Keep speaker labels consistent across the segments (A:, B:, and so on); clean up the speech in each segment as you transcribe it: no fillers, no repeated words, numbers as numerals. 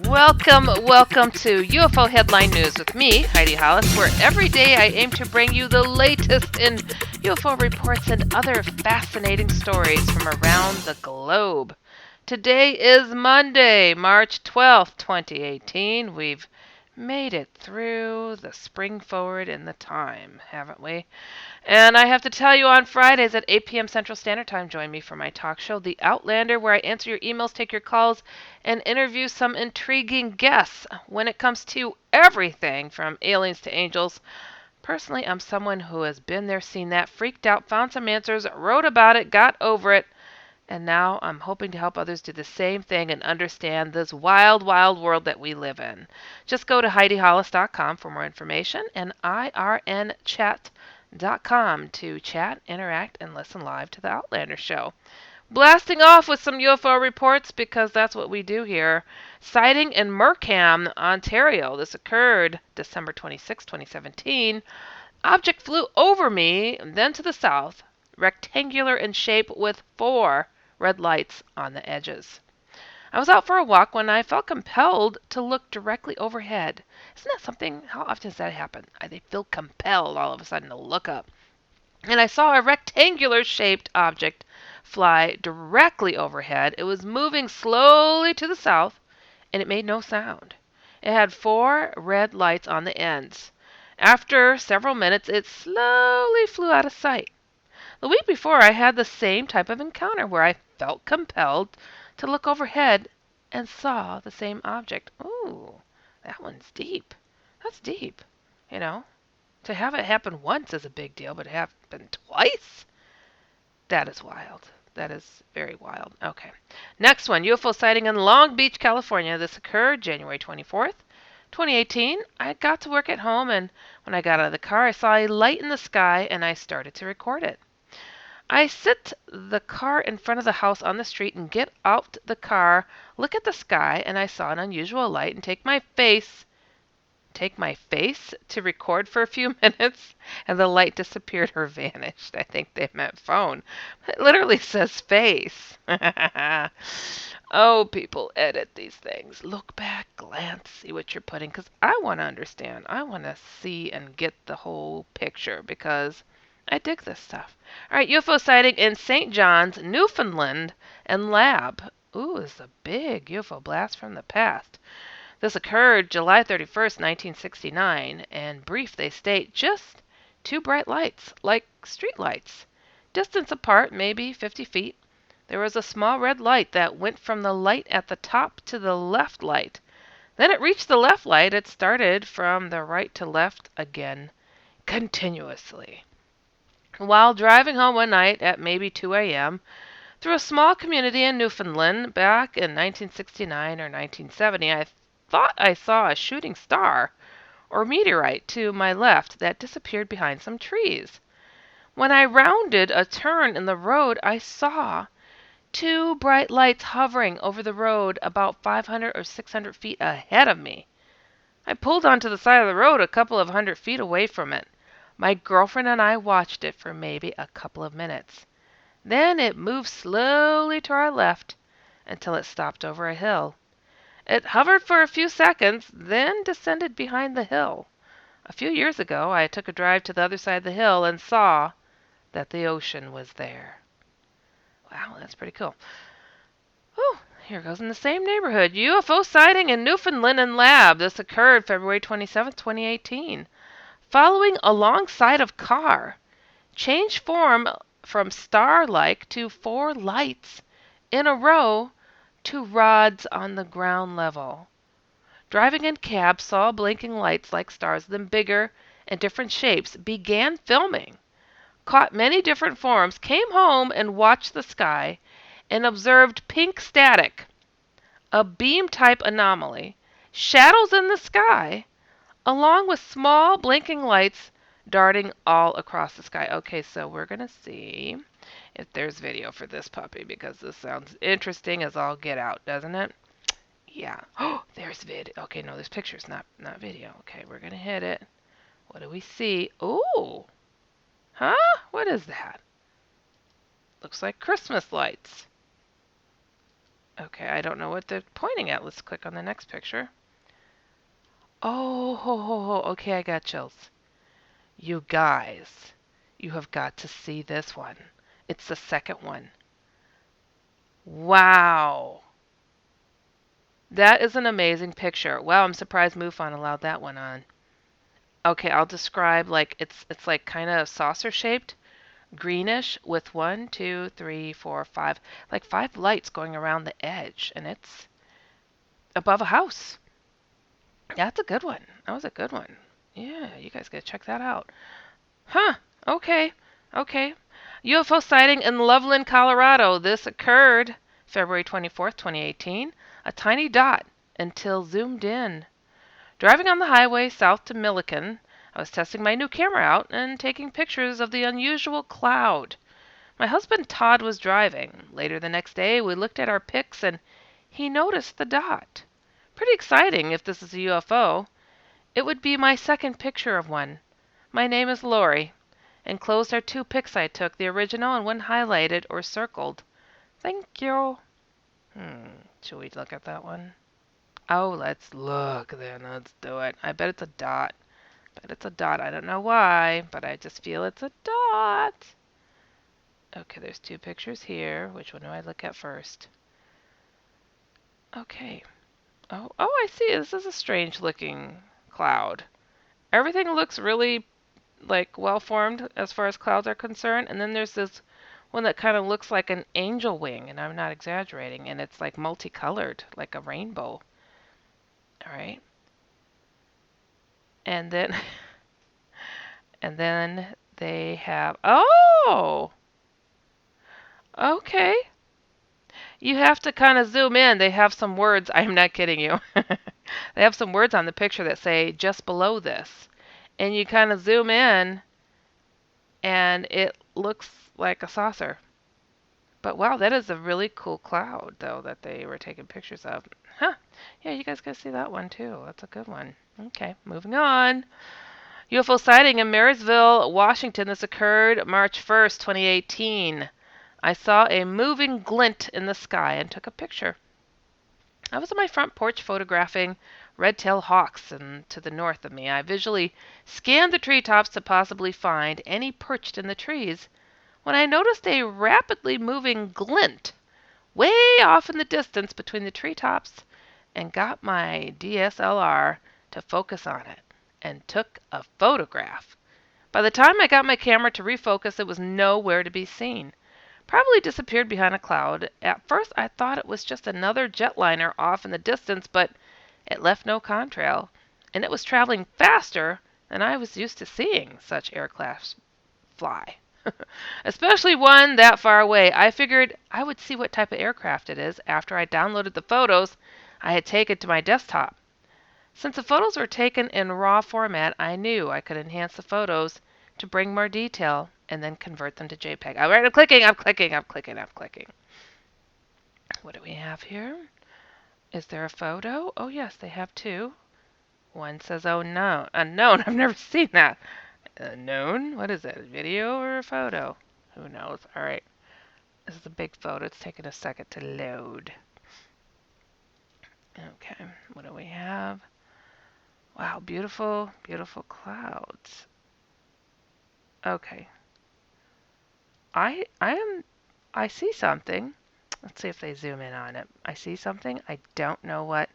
A: Welcome to UFO Headline News with me, Heidi Hollis, where every day I aim to bring you the latest in UFO reports and other fascinating stories from around the globe. Today is Monday, March 12th, 2018. We've made it through the spring forward in the time, haven't we? And I have to tell you, on Fridays at 8 p.m. Central Standard Time, join me for my talk show, The Outlander, where I answer your emails, take your calls, and interview some intriguing guests when it comes to everything from aliens to angels. Personally, I'm someone who has been there, seen that, freaked out, found some answers, wrote about it, got over it, and now I'm hoping to help others do the same thing and understand this wild, wild world that we live in. Just go to HeidiHollis.com for more information and IRNChat.com to chat, interact, and listen live to the Outlander Show. Blasting off with some UFO reports because that's what we do here. Sighting in Markham, Ontario. This occurred December 26, 2017. Object flew over me, then to the south, rectangular in shape with 4 red lights on the edges. I was out for a walk when I felt compelled to look directly overhead. Isn't that something? How often does that happen? I feel compelled all of a sudden to look up. And I saw a rectangular shaped object fly directly overhead. It was moving slowly to the south, and it made no sound. It had 4 red lights on the ends. After several minutes, it slowly flew out of sight. The week before, I had the same type of encounter where I felt compelled to look overhead and saw the same object. Ooh, that one's deep. That's deep. You know, to have it happen once is a big deal, but it happen twice? That is wild. That is very wild. Okay. Next one, UFO sighting in Long Beach, California. This occurred January 24th, 2018. I got to work at home, and when I got out of the car, I saw a light in the sky, and I started to record it. I sit the car in front of the house on the street and get out the car, look at the sky, and I saw an unusual light and take my face to record for a few minutes, and the light disappeared or vanished. I think they meant phone. It literally says face. Oh, people edit these things. Look back, glance, see what you're putting, because I want to understand. I want to see and get the whole picture because I dig this stuff. All right, UFO sighting in St. John's, Newfoundland, and lab. Ooh, it's a big UFO blast from the past. This occurred July 31st, 1969, and brief they state just 2 bright lights, like street lights. Distance apart, maybe 50 feet. There was a small red light that went from the light at the top to the left light. Then it reached the left light. It started from the right to left again, continuously. While driving home one night at maybe 2 a.m., through a small community in Newfoundland back in 1969 or 1970, I thought I saw a shooting star or meteorite to my left that disappeared behind some trees. When I rounded a turn in the road, I saw 2 bright lights hovering over the road about 500 or 600 feet ahead of me. I pulled onto the side of the road a couple of 100 feet away from it. My girlfriend and I watched it for maybe a couple of minutes. Then it moved slowly to our left until it stopped over a hill. It hovered for a few seconds, then descended behind the hill. A few years ago, I took a drive to the other side of the hill and saw that the ocean was there. Wow, that's pretty cool. Oh, here goes in the same neighborhood. UFO sighting in Newfoundland and lab. This occurred February 27th, 2018. Following alongside of car, changed form from star-like to 4 lights in a row to rods on the ground level. Driving in cab, saw blinking lights like stars, then bigger and different shapes, began filming, caught many different forms, came home and watched the sky, and observed pink static, a beam-type anomaly, shadows in the sky, along with small blinking lights darting all across the sky. Okay, so we're going to see if there's video for this puppy because this sounds interesting as all get out, doesn't it? Yeah. Oh, there's vid. Okay, no, there's pictures, not video. Okay, we're going to hit it. What do we see? Ooh. Huh? What is that? Looks like Christmas lights. Okay, I don't know what they're pointing at. Let's click on the next picture. Oh, ho, ho, ho. Okay, I got chills. You guys, you have got to see this one. It's the second one. Wow. That is an amazing picture. Wow, I'm surprised MUFON allowed that one on. Okay, I'll describe like it's like kind of saucer shaped, greenish with one, two, three, four, five, like five lights going around the edge, and it's above a house. That's a good one. That was a good one. Yeah, you guys gotta check that out. Huh. Okay. Okay. UFO sighting in Loveland, Colorado. This occurred February 24th, 2018. A tiny dot until zoomed in. Driving on the highway south to Milliken, I was testing my new camera out and taking pictures of the unusual cloud. My husband Todd was driving. Later the next day, we looked at our pics and he noticed the dot. Pretty exciting if this is a UFO. It would be my second picture of one. My name is Lori. Enclosed are two pics I took, the original and one highlighted or circled. Thank you. Should we look at that one? Oh, let's look then. Let's do it. I bet it's a dot. Bet it's a dot. I don't know why, but I just feel it's a dot. Okay, there's two pictures here. Which one do I look at first? Okay. Oh, I see. This is a strange looking cloud. Everything looks really like well formed as far as clouds are concerned, and then there's this one that kind of looks like an angel wing, and I'm not exaggerating, and it's like multicolored, like a rainbow. All right. And then and then they have okay. You have to kind of zoom in. They have some words. I'm not kidding you. They have some words on the picture that say just below this. And you kind of zoom in and it looks like a saucer. But wow, that is a really cool cloud though that they were taking pictures of. Huh. Yeah, you guys gotta see that one too. That's a good one. Okay, moving on. UFO sighting in Marysville, Washington. This occurred March 1st, 2018. I saw a moving glint in the sky and took a picture. I was on my front porch photographing red-tailed hawks, and to the north of me, I visually scanned the treetops to possibly find any perched in the trees when I noticed a rapidly moving glint way off in the distance between the treetops and got my DSLR to focus on it and took a photograph. By the time I got my camera to refocus, it was nowhere to be seen. Probably disappeared behind a cloud. At first, I thought it was just another jetliner off in the distance, but it left no contrail, and it was traveling faster than I was used to seeing such aircraft fly. Especially one that far away. I figured I would see what type of aircraft it is after I downloaded the photos I had taken to my desktop. Since the photos were taken in RAW format, I knew I could enhance the photos to bring more detail and then convert them to JPEG. All right, I'm clicking. What do we have here? Is there a photo? Oh, yes, they have two. One says, oh, no. Unknown. I've never seen that. Unknown? What is it? A video or a photo? Who knows? All right. This is a big photo. It's taking a second to load. Okay. What do we have? Wow, beautiful, beautiful clouds. Okay. I see something. Let's see if they zoom in on it. I see something. I don't know what.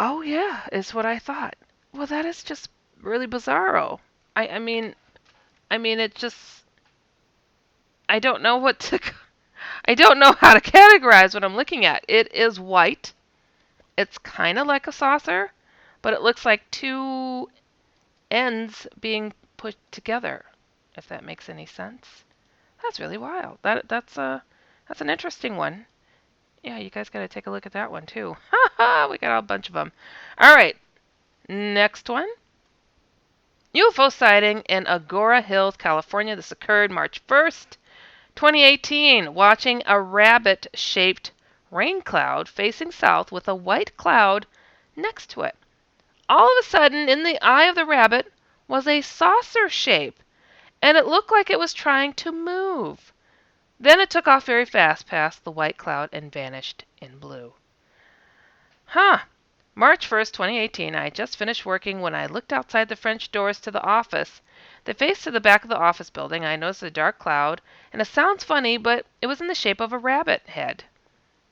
A: Oh yeah, is what I thought. Well, that is just really bizarro. I mean it just I don't know what to I don't know how to categorize what I'm looking at. It is white. It's kind of like a saucer, but it looks like two ends being put together, if that makes any sense. That's really wild. That's an interesting one. Yeah, you guys got to take a look at that one too. Ha ha, we got a bunch of them. All right, next one. UFO sighting in Agora Hills, California. This occurred March 1st, 2018. Watching a rabbit-shaped rain cloud facing south with a white cloud next to it. All of a sudden, in the eye of the rabbit was a saucer shape, and it looked like it was trying to move. Then it took off very fast past the white cloud and vanished in blue. Huh. March 1st, 2018. I had just finished working when I looked outside the French doors to the office. They faced to the back of the office building. I noticed a dark cloud, and it sounds funny, but it was in the shape of a rabbit head.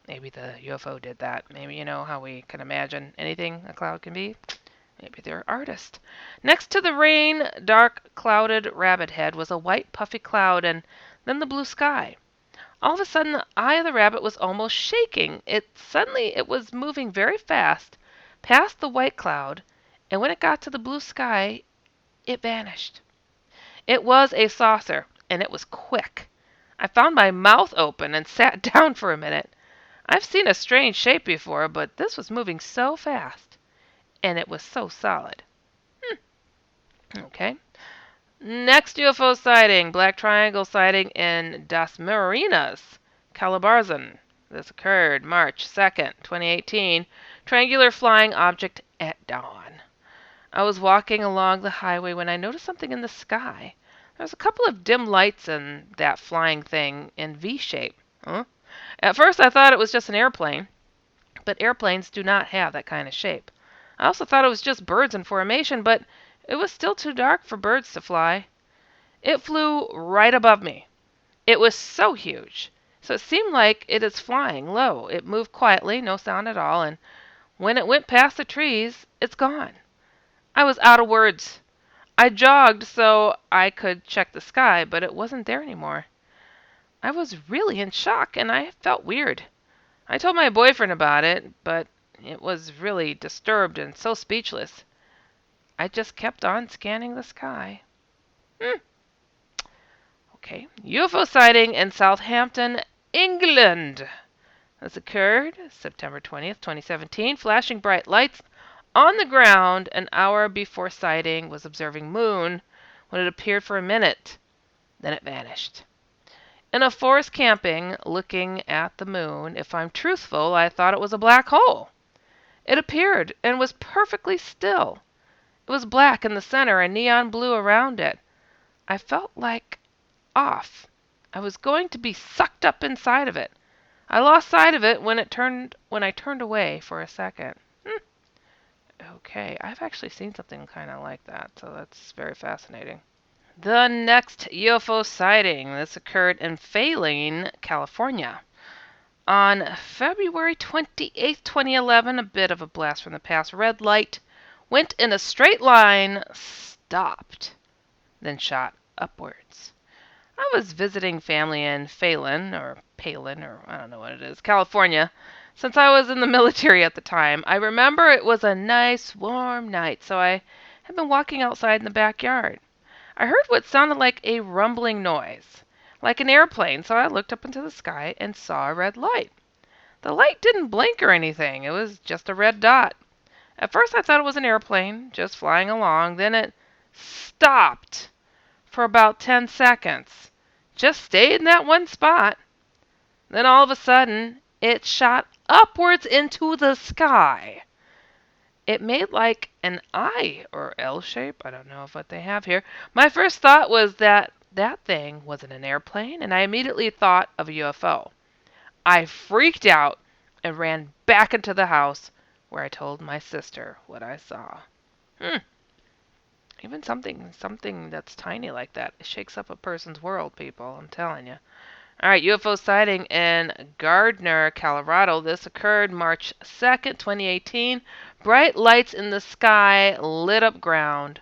A: Maybe the UFO did that. Maybe you know how we can imagine anything a cloud can be? Maybe they're artists. Next to the rain, dark, clouded rabbit head was a white, puffy cloud, and then the blue sky. All of a sudden, the eye of the rabbit was almost shaking. It was moving very fast past the white cloud, and when it got to the blue sky, it vanished. It was a saucer, and it was quick. I found my mouth open and sat down for a minute. I've seen a strange shape before, but this was moving so fast, and it was so solid. Okay. Next UFO sighting, Black Triangle sighting in Das Marinas, Calabarzon. This occurred March 2nd, 2018. Triangular flying object at dawn. I was walking along the highway when I noticed something in the sky. There was a couple of dim lights in that flying thing in V shape. Huh? At first I thought it was just an airplane, but airplanes do not have that kind of shape. I also thought it was just birds in formation, but it was still too dark for birds to fly. It flew right above me. It was so huge, so it seemed like it is flying low. It moved quietly, no sound at all, and when it went past the trees, it's gone. I was out of words. I jogged so I could check the sky, but it wasn't there anymore. I was really in shock, and I felt weird. I told my boyfriend about it, but it was really disturbed and so speechless. I just kept on scanning the sky. Okay. UFO sighting in Southampton, England. This occurred September 20th, 2017. Flashing bright lights on the ground an hour before sighting. Was observing moon when it appeared for a minute. Then it vanished. In a forest camping, looking at the moon, if I'm truthful, I thought it was a black hole. It appeared and was perfectly still. It was black in the center and neon blue around it. I felt like off. I was going to be sucked up inside of it. I lost sight of it when I turned away for a second. Okay, I've actually seen something kind of like that, so that's very fascinating. The next UFO sighting. This occurred in Faline, California. On February 28th, 2011, a bit of a blast from the past. Red light went in a straight line, stopped, then shot upwards. I was visiting family in Palin, or I don't know what it is, California, since I was in the military at the time. I remember it was a nice, warm night, so I had been walking outside in the backyard. I heard what sounded like a rumbling noise, like an airplane, so I looked up into the sky and saw a red light. The light didn't blink or anything. It was just a red dot. At first I thought it was an airplane, just flying along. Then it stopped for about 10 seconds. Just stayed in that one spot. Then all of a sudden, it shot upwards into the sky. It made like an I or L shape. I don't know what they have here. My first thought was that thing wasn't an airplane, and I immediately thought of a UFO. I freaked out and ran back into the house where I told my sister what I saw. Even something that's tiny like that, it shakes up a person's world, people. I'm telling you. All right, UFO sighting in Gardner, Colorado. This occurred March 2nd, 2018. Bright lights in the sky lit up ground.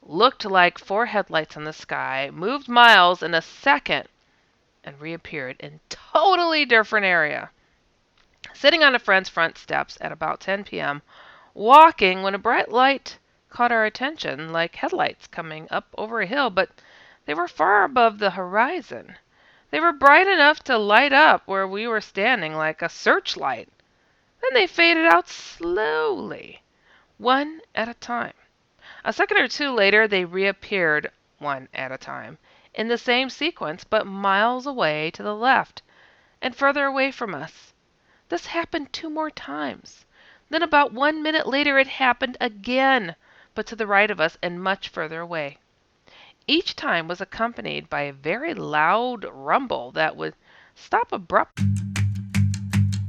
A: Looked like 4 headlights in the sky. Moved miles in a second and reappeared in totally different area. Sitting on a friend's front steps at about 10 p.m., walking when a bright light caught our attention, like headlights coming up over a hill, but they were far above the horizon. They were bright enough to light up where we were standing like a searchlight. Then they faded out slowly, one at a time. A second or two later, they reappeared one at a time, in the same sequence, but miles away to the left and further away from us. This happened 2 more times. Then about 1 minute later, it happened again, but to the right of us and much further away. Each time was accompanied by a very loud rumble that would stop abruptly.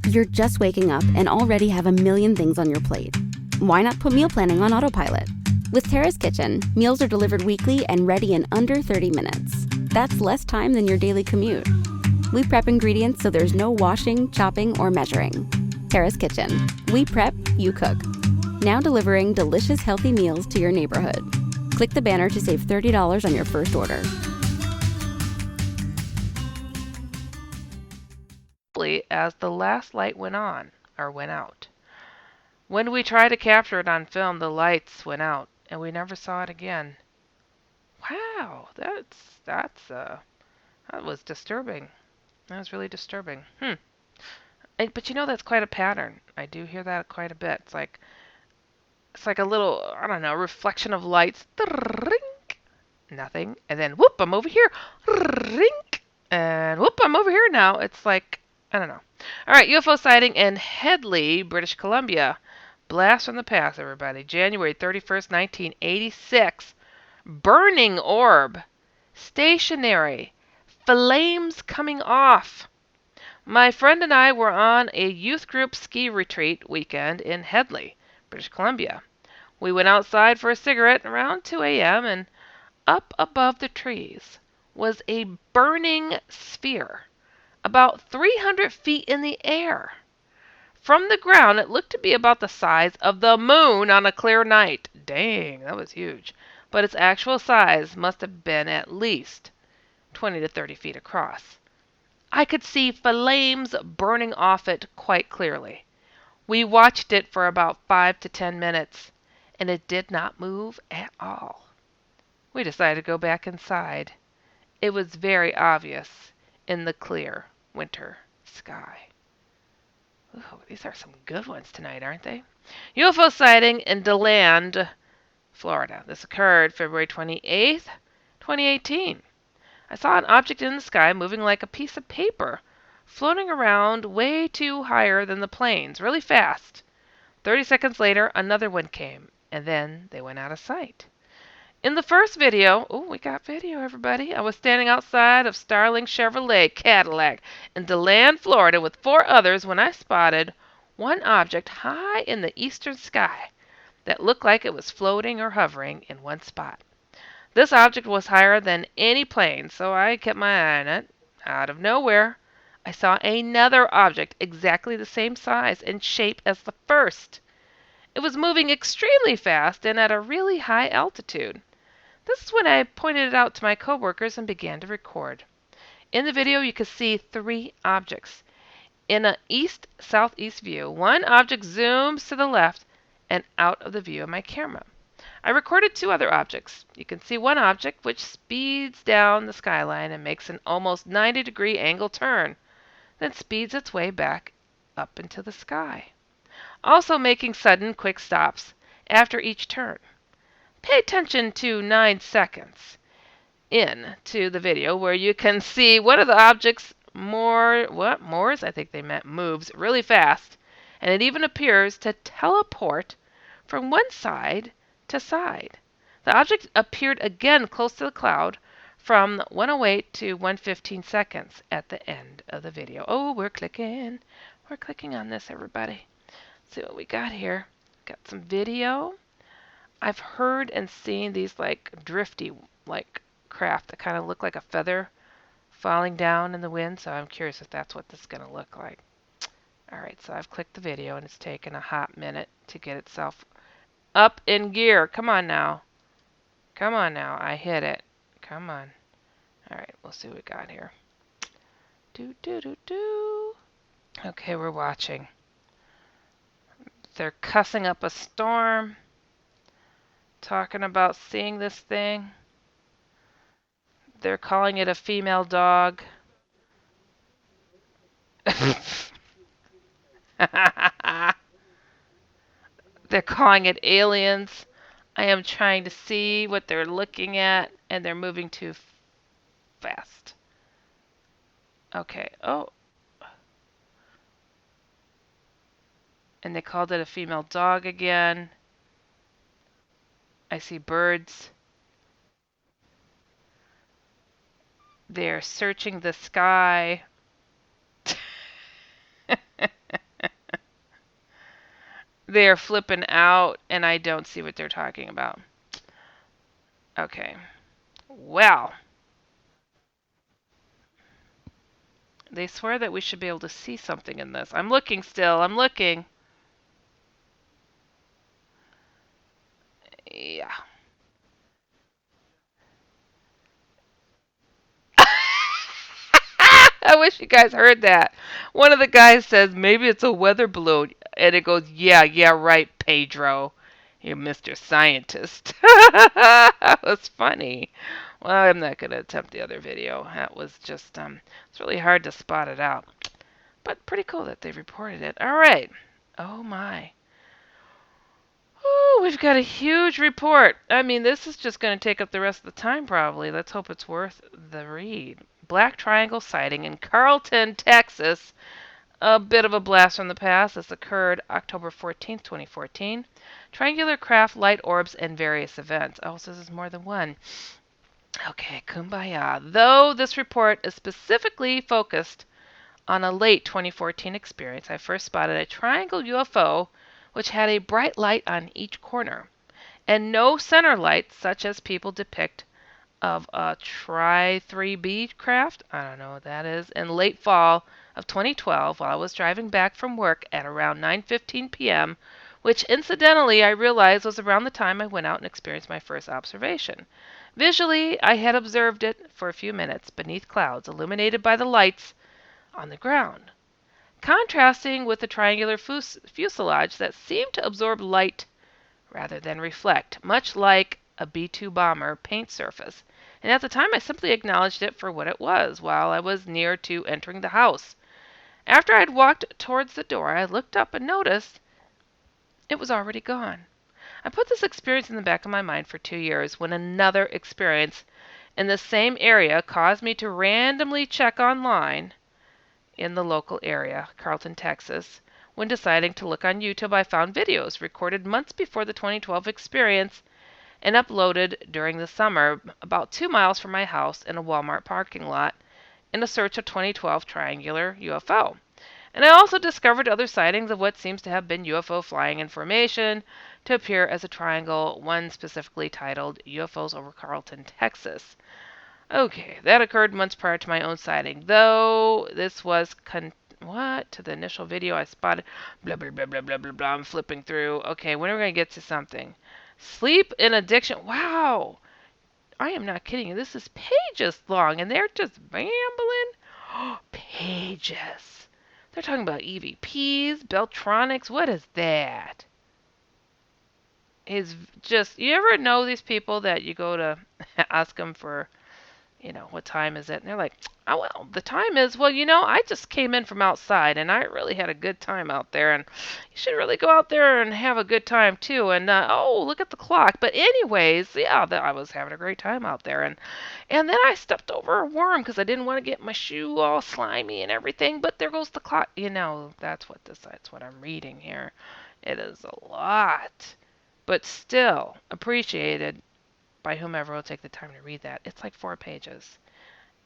B: You're just waking up and already have a million things on your plate. Why not put meal planning on autopilot? With Terrace Kitchen, meals are delivered weekly and ready in under 30 minutes. That's less time than your daily commute. We prep ingredients so there's no washing, chopping, or measuring. Terrace Kitchen. We prep, you cook. Now delivering delicious, healthy meals to your neighborhood. Click the banner to save $30 on your first order.
A: As the last light went on, or went out. When we tried to capture it on film, the lights went out, and we never saw it again. Wow, that was disturbing. That was really disturbing. But you know that's quite a pattern. I do hear that quite a bit. It's like a little, I don't know, reflection of lights. Nothing. And then whoop, I'm over here. Rink. And whoop, I'm over here now. It's like, I don't know. All right, UFO sighting in Headley, British Columbia. Blast from the past, everybody. January 31st, 1986. Burning orb. Stationary. Flames coming off. My friend and I were on a youth group ski retreat weekend in Headley, British Columbia. We went outside for a cigarette around 2 a.m. and up above the trees was a burning sphere, about 300 feet in the air. From the ground, it looked to be about the size of the moon on a clear night. Dang, that was huge. But its actual size must have been at least 20 to 30 feet across. I could see flames burning off it quite clearly. We watched it for about 5 to 10 minutes, and it did not move at all. We decided to go back inside. It was very obvious in the clear winter sky. Ooh, these are some good ones tonight, aren't they? UFO sighting in DeLand, Florida. This occurred February 28th, 2018. I saw an object in the sky moving like a piece of paper, floating around way too higher than the planes, really fast. 30 seconds later, another one came, and then they went out of sight. In the first video, oh, we got video, everybody. I was standing outside of Starling Chevrolet Cadillac in DeLand, Florida, with 4 others when I spotted one object high in the eastern sky that looked like it was floating or hovering in one spot. This object was higher than any plane, so I kept my eye on it. Out of nowhere, I saw another object exactly the same size and shape as the first. It was moving extremely fast and at a really high altitude. This is when I pointed it out to my coworkers and began to record. In the video, you can see 3 objects. In an east-southeast view, one object zooms to the left and out of the view of my camera. I recorded 2 other objects. You can see one object which speeds down the skyline and makes an almost 90-degree angle turn, then speeds its way back up into the sky, also making sudden quick stops after each turn. Pay attention to 9 seconds into the video where you can see one of the objects moves, I think they meant moves really fast, and it even appears to teleport from one side to side. The object appeared again close to the cloud from 108 to 115 seconds at the end of the video. Oh, we're clicking. We're clicking on this, everybody. Let's see what we got here. Got some video. I've heard and seen these like drifty like craft that kind of look like a feather falling down in the wind, so I'm curious if that's what this is going to look like. Alright, so I've clicked the video and it's taken a hot minute to get itself up in gear. Come on now. Come on now. I hit it. Come on. Alright, we'll see what we got here. Do. Okay, we're watching. They're cussing up a storm. Talking about seeing this thing. They're calling it a female dog. They're calling it aliens. I am trying to see what they're looking at, and they're moving too fast. Okay. Oh. And they called it a female dog again. I see birds. They're searching the sky. They're flipping out, and I don't see what they're talking about. Okay. Well, they swear that we should be able to see something in this. I'm looking still. I'm looking. Yeah. I wish you guys heard that. One of the guys says maybe it's a weather balloon, and it goes, "Yeah, yeah, right, Pedro. You're Mr. Scientist." That was funny. Well, I'm not gonna attempt the other video. That was just it's really hard to spot it out. But pretty cool that they reported it. All right. Oh my. Ooh, we've got a huge report. I mean, this is just going to take up the rest of the time, probably. Let's hope it's worth the read. Black Triangle sighting in Carlton, Texas. A bit of a blast from the past. This occurred October 14th, 2014. Triangular craft, light orbs, and various events. Oh, so this is more than one. Okay, kumbaya. Though this report is specifically focused on a late 2014 experience, I first spotted a triangle UFO which had a bright light on each corner, and no center light such as people depict of a Tri 3B craft, I don't know what that is, in late fall of 2012 while I was driving back from work at around 9:15 p.m., which incidentally I realized was around the time I went out and experienced my first observation. Visually, I had observed it for a few minutes beneath clouds illuminated by the lights on the ground, contrasting with the triangular fuselage that seemed to absorb light rather than reflect, much like a B-2 bomber paint surface. And at the time, I simply acknowledged it for what it was while I was near to entering the house. After I'd walked towards the door, I looked up and noticed it was already gone. I put this experience in the back of my mind for 2 years when another experience in the same area caused me to randomly check online in the local area, Carlton, Texas. When deciding to look on YouTube, I found videos recorded months before the 2012 experience and uploaded during the summer about 2 miles from my house in a Walmart parking lot in a search of 2012 triangular UFO. And I also discovered other sightings of what seems to have been UFO flying in formation to appear as a triangle, one specifically titled UFOs over Carlton, Texas. Okay, that occurred months prior to my own sighting, though this was what? To the initial video I spotted. Blah, blah, blah, blah, blah, blah, blah. I'm flipping through. Okay, when are we going to get to something? Sleep and addiction. Wow. I am not kidding you. This is pages long, and they're just rambling. Pages. They're talking about EVPs, Beltronics. What is that? Is just, you ever know these people that you go to ask them for, what time is it? And they're like, oh, well, the time is, well, I just came in from outside and I really had a good time out there. And you should really go out there and have a good time too. And, oh, look at the clock. But anyways, yeah, I was having a great time out there. And then I stepped over a worm because I didn't want to get my shoe all slimy and everything. But there goes the clock. That's what I'm reading here. It is a lot, but still appreciated by whomever will take the time to read that. It's like 4 pages,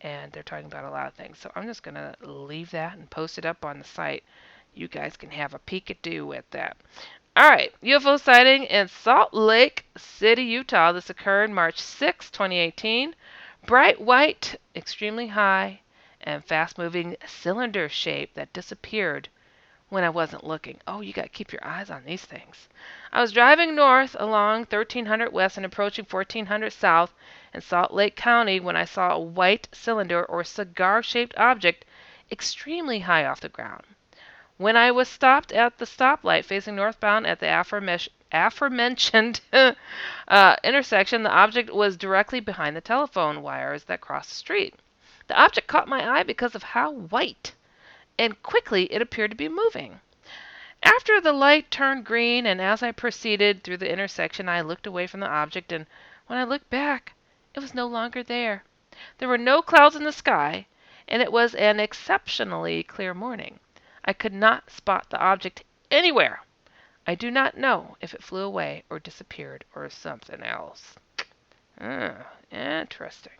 A: and they're talking about a lot of things. So I'm just going to leave that and post it up on the site. You guys can have a peek-a-doo with that. All right, UFO sighting in Salt Lake City, Utah. This occurred March 6, 2018. Bright white, extremely high, and fast-moving cylinder shape that disappeared when I wasn't looking. Oh, you got to keep your eyes on these things. I was driving north along 1300 West and approaching 1400 South in Salt Lake County when I saw a white cylinder or cigar-shaped object extremely high off the ground. When I was stopped at the stoplight facing northbound at the aforementioned intersection, the object was directly behind the telephone wires that crossed the street. The object caught my eye because of how white and quickly it appeared to be moving. After the light turned green and as I proceeded through the intersection, I looked away from the object, and when I looked back, it was no longer there. There were no clouds in the sky, and it was an exceptionally clear morning. I could not spot the object anywhere. I do not know if it flew away or disappeared or something else. Interesting.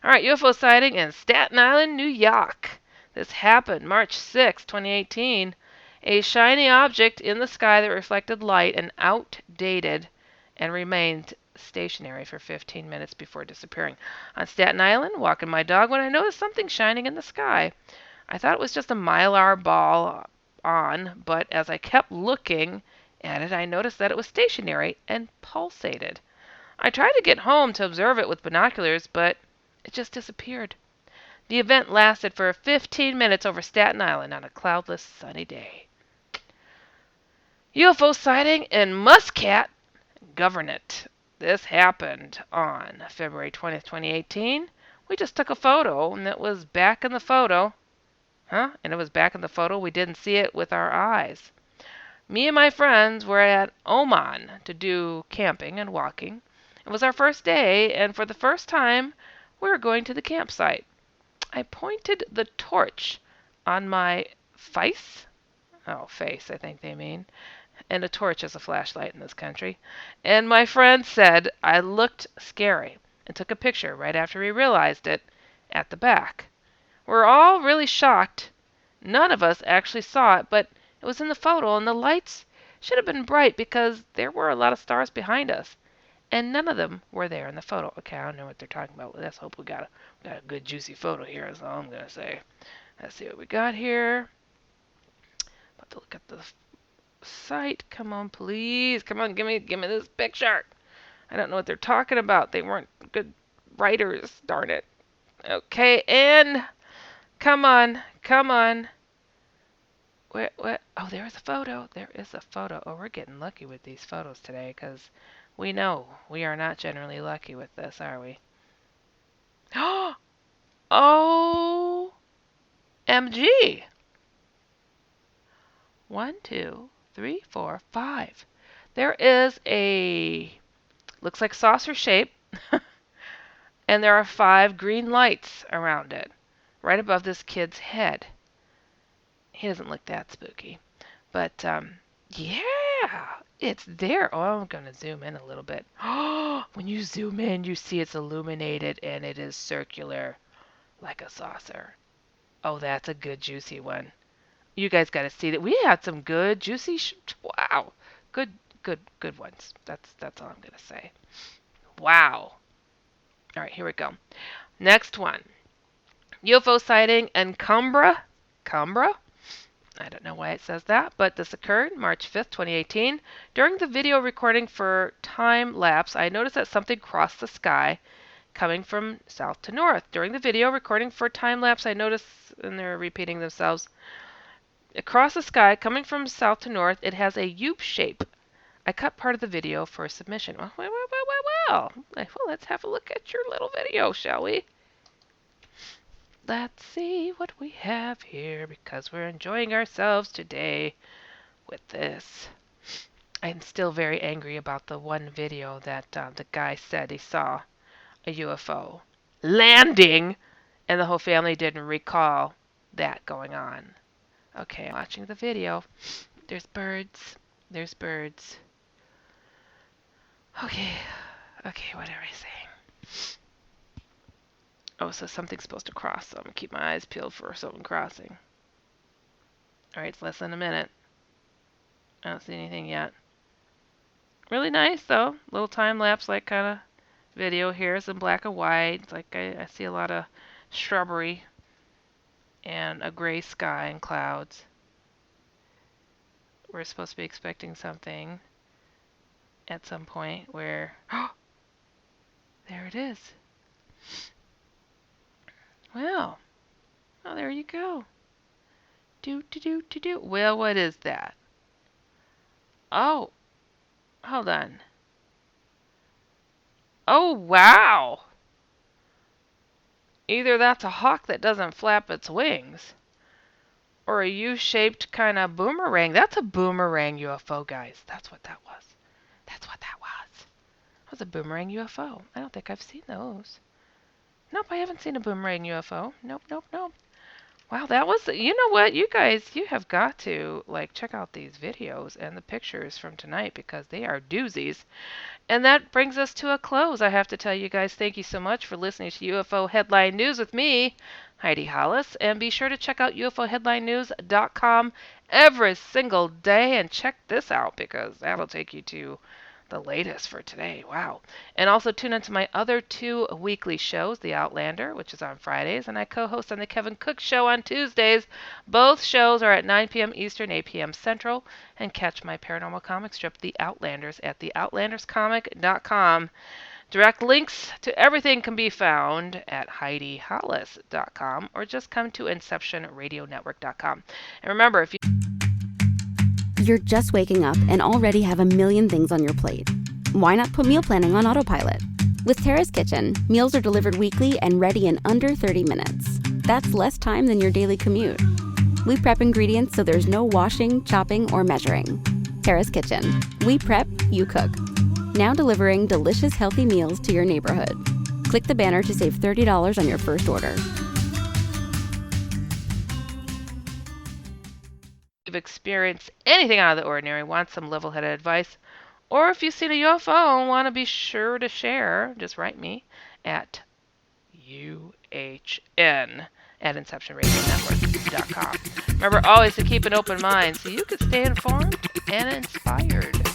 A: All right, UFO sighting in Staten Island, New York. This happened March 6, 2018. A shiny object in the sky that reflected light and outdated and remained stationary for 15 minutes before disappearing. On Staten Island, walking my dog when I noticed something shining in the sky. I thought it was just a mylar ball on, but as I kept looking at it, I noticed that it was stationary and pulsated. I tried to get home to observe it with binoculars, but it just disappeared. The event lasted for 15 minutes over Staten Island on a cloudless, sunny day. UFO sighting in Muscat, Government. This happened on February 20th, 2018. We just took a photo, and it was back in the photo. And it was back in the photo. We didn't see it with our eyes. Me and my friends were at Oman to do camping and walking. It was our first day, and for the first time, we were going to the campsite. I pointed the torch on my face. Oh, face, I think they mean. And a torch is a flashlight in this country. And my friend said I looked scary and took a picture right after we realized it at the back. We're all really shocked. None of us actually saw it, but it was in the photo, and the lights should have been bright because there were a lot of stars behind us, and none of them were there in the photo. Okay, I don't know what they're talking about. Let's hope we got a good juicy photo here. That's all I'm gonna say. Let's see what we got here. About to look at the site. Come on, please. Come on, give me this picture. I don't know what they're talking about. They weren't good writers. Darn it. Okay, and come on, come on. What? Oh, there is a photo. There is a photo. Oh, we're getting lucky with these photos today because we know we are not generally lucky with this, are we? Oh, MG. 1, 2, 3, 4, 5. There is a, looks like saucer shape, and there are 5 green lights around it, right above this kid's head. He doesn't look that spooky. But, yeah, it's there. Oh, I'm going to zoom in a little bit. Oh, when you zoom in, you see it's illuminated and it is circular like a saucer. Oh, that's a good, juicy one. You guys got to see that. We had some good, juicy, wow, good ones. That's all I'm going to say. Wow. All right, here we go. Next one. UFO sighting in Cumbria. Cumbria? I don't know why it says that, but this occurred March 5th, 2018. During the video recording for time lapse, I noticed that something crossed the sky coming from south to north. During the video recording for time lapse, I noticed, and they're repeating themselves, across the sky coming from south to north, it has a U shape. I cut part of the video for submission. Well, let's have a look at your little video, shall we? Let's see what we have here because we're enjoying ourselves today with this. I'm still very angry about the one video that the guy said he saw a UFO landing and the whole family didn't recall that going on. Okay, I'm watching the video. There's birds. There's birds. Okay, what are we saying? Oh, so something's supposed to cross, so I'm going to keep my eyes peeled for something crossing. Alright, it's less than a minute. I don't see anything yet. Really nice, though. Little time-lapse, like, kind of video here. It's in black and white. It's like I see a lot of shrubbery and a gray sky and clouds. We're supposed to be expecting something at some point where... there it is. Well, oh, there you go. Do. Well, what is that? Oh, hold on. Oh, wow. Either that's a hawk that doesn't flap its wings, or a U-shaped kind of boomerang. That's a boomerang UFO, guys. That's what that was. That's what that was. That was a boomerang UFO. I don't think I've seen those. Nope, I haven't seen a boomerang UFO. Nope. Wow, that was, you know what, you guys, you have got to like check out these videos and the pictures from tonight because they are doozies. And that brings us to a close. I have to tell you guys, thank you so much for listening to UFO Headline News with me, Heidi Hollis. And be sure to check out UFOHeadlineNews.com every single day and check this out because that'll take you to the latest for today. Wow. And also tune into my other two weekly shows, The Outlander, which is on Fridays, and I co-host on The Kevin Cook Show on Tuesdays. Both shows are at 9 p.m. Eastern, 8 p.m. Central. And catch my paranormal comic strip, The Outlanders, at theoutlanderscomic.com. Direct links to everything can be found at HeidiHollis.com or just come to InceptionRadioNetwork.com. And remember, if
B: You're just waking up and already have a million things on your plate. Why not put meal planning on autopilot? With Terrace Kitchen, meals are delivered weekly and ready in under 30 minutes. That's less time than your daily commute. We prep ingredients so there's no washing, chopping, or measuring. Terrace Kitchen. We prep, you cook. Now delivering delicious, healthy meals to your neighborhood. Click the banner to save $30 on your first order.
A: you've experienced anything out of the ordinary, want some level-headed advice, or if you've seen a UFO and want to be sure to share, just write me at UHN at InceptionRadioNetwork.com. Remember always to keep an open mind so you can stay informed and inspired.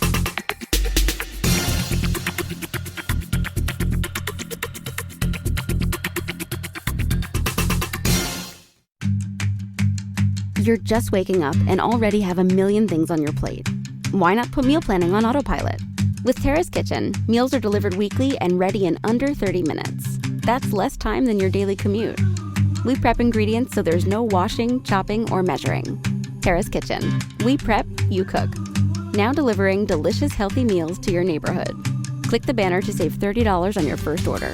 B: You're just waking up and already have a million things on your plate. Why not put meal planning on autopilot? With Terrace Kitchen, meals are delivered weekly and ready in under 30 minutes. That's less time than your daily commute. We prep ingredients so there's no washing, chopping, or measuring. Terrace Kitchen. We prep, you cook. Now delivering delicious, healthy meals to your neighborhood. Click the banner to save $30 on your first order.